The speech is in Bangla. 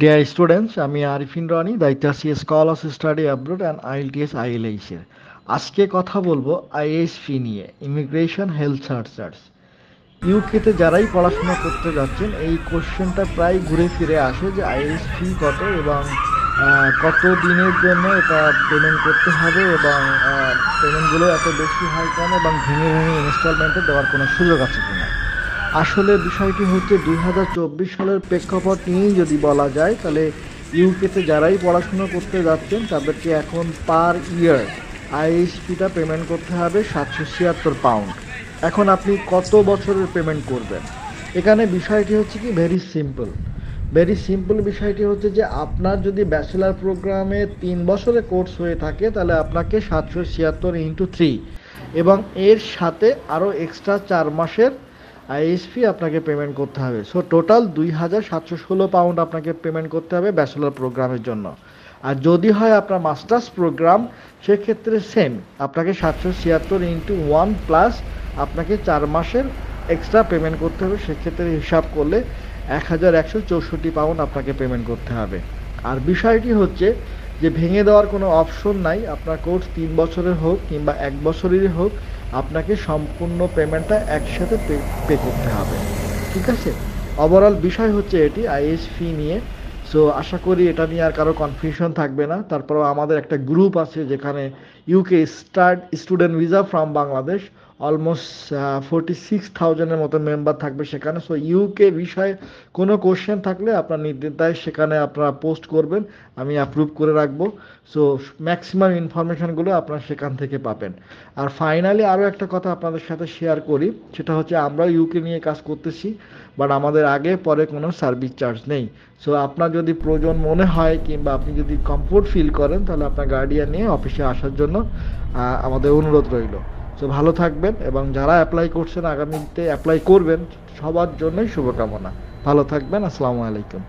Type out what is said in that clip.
Dear students, আমি আরিফিন রনি, দায়িত্বে আছি scholars study abroad and IELTS ILH এর। আজকে কথা বলবো আইএস ফি নিয়ে, ইমিগ্রেশন হেলথ সার্চার্স। ইউকেতে যারাই পড়াশোনা করতে যাচ্ছেন এই কোশ্চেনটা প্রায় ঘুরে ফিরে আসে যে আইএস ফি কত এবং কত দিনের জন্য এটা পেমেন্ট করতে হবে এবং পেমেন্টগুলো এত বেশি হয় কেন এবং ভেঙে ভেঙে ইনস্টলমেন্টে দেওয়ার কোনো সুযোগ আছে কিনা। আসলে বিষয়টি হচ্ছে 2024 সালের প্রেক্ষাপট নিয়েই যদি বলা যায় তাহলে ইউকেতে যারাই পড়াশুনো করতে যাচ্ছেন তাদেরকে এখন পার ইয়ার আইএসপিটা পেমেন্ট করতে হবে 776 পাউন্ড। এখন আপনি কত বছরের পেমেন্ট করবেন? এখানে বিষয়টি হচ্ছে কি ভেরি সিম্পল বিষয়টি হচ্ছে যে আপনার যদি ব্যাচেলার প্রোগ্রামে 3 বছরের কোর্স হয়ে থাকে তাহলে আপনাকে 776 × 3 এবং এর সাথে আরও এক্সট্রা 4 মাসের আইএসপি আপনাকে পেমেন্ট করতে হবে। সো টোটাল 2716 পাউন্ড আপনাকে পেমেন্ট করতে হবে ব্যাচেলর প্রোগ্রামের জন্য। আর যদি হয় আপনার মাস্টার্স প্রোগ্রাম সেক্ষেত্রে সেম, আপনাকে 776 × 1 প্লাস আপনাকে 4 মাসের এক্সট্রা পেমেন্ট করতে হবে। সেক্ষেত্রে হিসাব করলে 1164 পাউন্ড আপনাকে পেমেন্ট করতে হবে। আর বিষয়টি হচ্ছে যে ভেঙে দেওয়ার কোনো অপশন নাই। আপনার কোর্স 3 বছরের হোক কিংবা 1 বছরেরই হোক, আপনাকে সম্পূর্ণ পেমেন্টটা একসাথে পে করতে হবে। ঠিক আছে, ওভারঅল বিষয় হচ্ছে এটি আইএস ফি নিয়ে। সো আশা করি এটা নিয়ে আর কারো কনফিউশন থাকবে না। তারপরেও আমাদের একটা গ্রুপ আছে যেখানে UK student visa from Bangladesh almost 46,000-এর মতো মেম্বার থাকবে সেখানে। সো ইউকে বিষয়ে কোনো কোশ্চেন থাকলে আপনার নির্দ্বিধায় সেখানে আপনারা পোস্ট করবেন, আমি অ্যাপ্রুভ করে রাখবো। সো ম্যাক্সিমাম ইনফরমেশানগুলো আপনারা সেখান থেকে পাবেন। আর ফাইনালি আরও একটা কথা আপনাদের সাথে শেয়ার করি, সেটা হচ্ছে আমরা ইউকে নিয়ে কাজ করতেছি, বাট আমাদের আগে পরে কোনো সার্ভিস চার্জ নেই। সো আপনার যদি প্রয়োজন মনে হয় কিংবা আপনি যদি কমফোর্ট ফিল করেন তাহলে আপনার গার্ডিয়ান নিয়ে অফিসে আসার জন্য আমাদের অনুরোধ রইল। সো ভালো থাকবেন এবং যারা অ্যাপ্লাই করছেন আগামীতে অ্যাপ্লাই করবেন সবার জন্যই শুভকামনা। ভালো থাকবেন। আসসালামু আলাইকুম।